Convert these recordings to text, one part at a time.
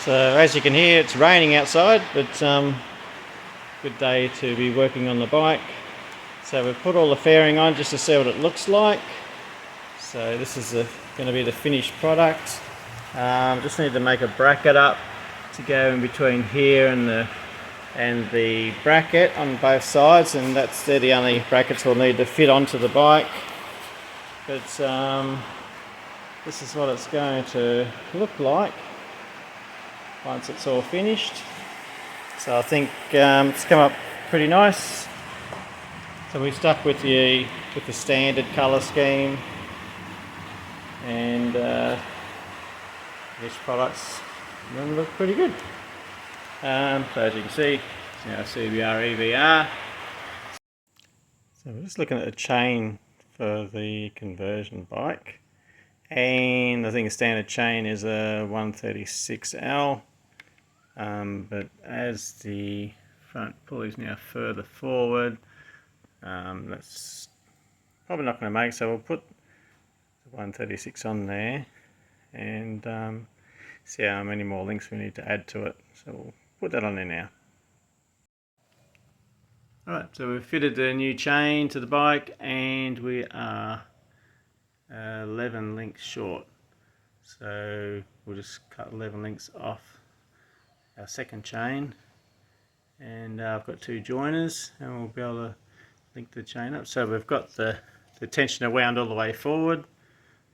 So as you can hear, it's raining outside, but good day to be working on the bike. So we've put all the fairing on just to see what it looks like. So this is going to be the finished product. Just need to make a bracket up to go in between here and the bracket on both sides, and they're the only brackets we'll need to fit onto the bike. But this is what it's going to look like once it's all finished. So I think it's come up pretty nice. So we stuck with the standard colour scheme, and this product's going to look pretty good. So as you can see, it's our CBR EVR. So we're just looking at a chain for the conversion bike, and I think a standard chain is a 136L, but as the front pulley is now further forward, that's probably not going to make, so we'll put the 136 on there and see how many more links we need to add to it. So we'll put that on there now. Alright, so we've fitted the new chain to the bike and we are 11 links short. So we'll just cut 11 links off our second chain, and I've got two joiners and we'll be able to link the chain up. So we've got the tensioner wound all the way forward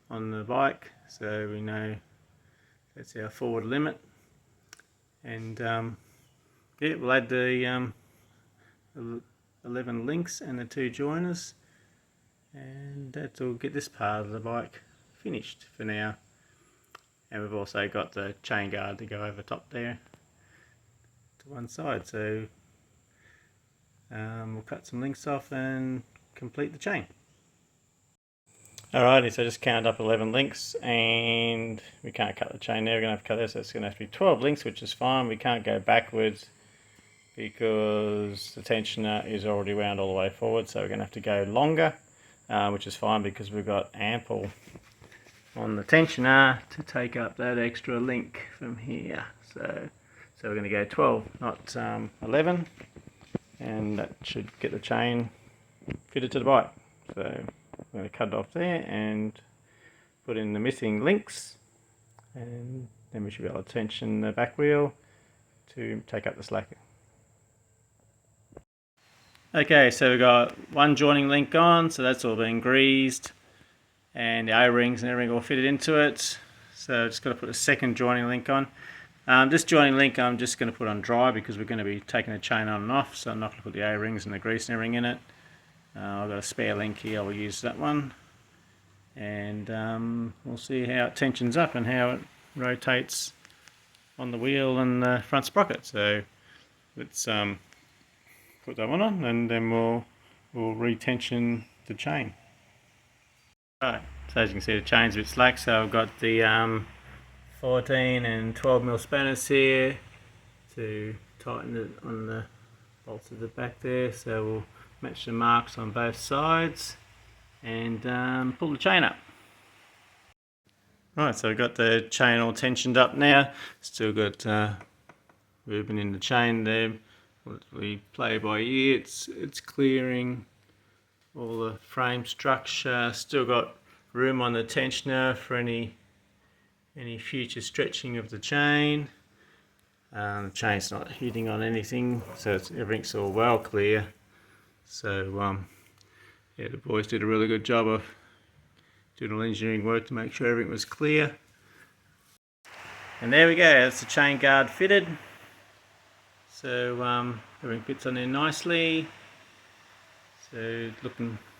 on the bike, so we know that's our forward limit. And yeah, we'll add the 11 links and the two joiners, and that'll get this part of the bike finished for now. And we've also got the chain guard to go over top there to one side, so we'll cut some links off and complete the chain. Alrighty, so just count up 11 links, and we can't cut the chain there, we're going to have to cut this, so it's going to have to be 12 links, which is fine. We can't go backwards because the tensioner is already wound all the way forward, so we're going to have to go longer, which is fine because we've got ample on the tensioner to take up that extra link from here. So we're going to go 12, not 11, and that should get the chain fitted to the bike. So I'm going to cut it off there and put in the missing links, and then we should be able to tension the back wheel to take up the slack. Okay, so we've got one joining link on, so that's all been greased, and the O-rings and everything all fitted into it. So just got to put a second joining link on. This joining link I'm just going to put on dry because we're going to be taking the chain on and off, so I'm not going to put the O-rings and the grease and everything in it. I've got a spare link here, I'll use that one, and we'll see how it tensions up and how it rotates on the wheel and the front sprocket. So let's put that one on, and then we'll retension the chain. Right, so as you can see the chain's a bit slack, so I've got the 14 and 12mm spanners here to tighten it on the bolts at the back there, so we'll match the marks on both sides and pull the chain up. Right, so we've got the chain all tensioned up now. Still got movement in the chain there. We play by ear. It's clearing all the frame structure. Still got room on the tensioner for any future stretching of the chain. The chain's not hitting on anything, so everything's all well clear. So yeah, the boys did a really good job of doing all engineering work to make sure everything was clear. And there we go, that's the chain guard fitted. So everything fits on there nicely. So it's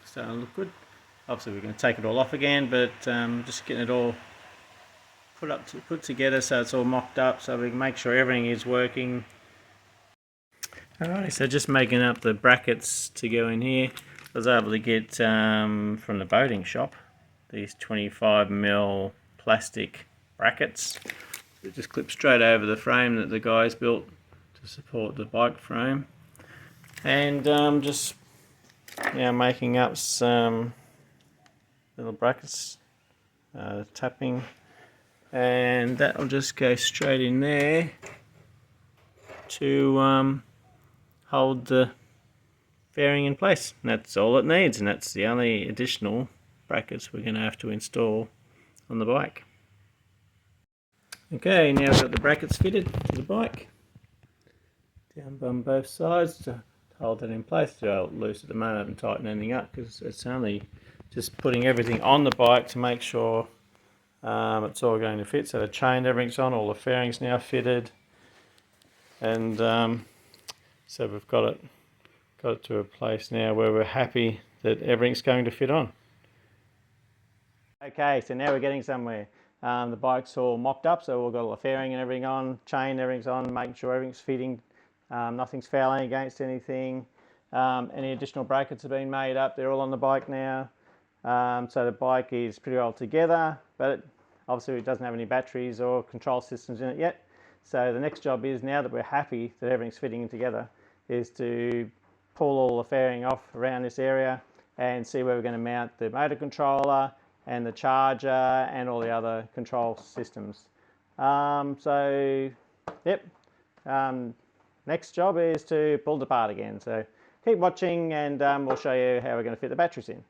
starting to look good. Obviously we're going to take it all off again, but just getting it all put together so it's all mocked up, so we can make sure everything is working. Alright, so just making up the brackets to go in here. I was able to get from the boating shop these 25mm plastic brackets. It just clips straight over the frame that the guys built to support the bike frame. And just making up some little brackets, tapping and that will just go straight in there to hold the fairing in place. And that's all it needs, and that's the only additional brackets we're going to have to install on the bike. Okay, now we've got the brackets fitted to the bike, down on both sides to hold it in place. They're loose at the moment, I haven't tightened anything up because it's only just putting everything on the bike to make sure it's all going to fit. So the chain, everything's on, all the fairings now fitted, and so we've got it to a place now where we're happy that everything's going to fit on. Okay, so now we're getting somewhere. The bike's all mocked up, so we've got all the fairing and everything on, chain, everything's on, making sure everything's fitting, nothing's fouling against anything. Any additional brackets have been made up, they're all on the bike now. So the bike is pretty well together, but obviously it doesn't have any batteries or control systems in it yet. So the next job is, now that we're happy that everything's fitting in together, is to pull all the fairing off around this area and see where we're going to mount the motor controller and the charger and all the other control systems. Next job is to pull it apart again. So keep watching, and we'll show you how we're going to fit the batteries in.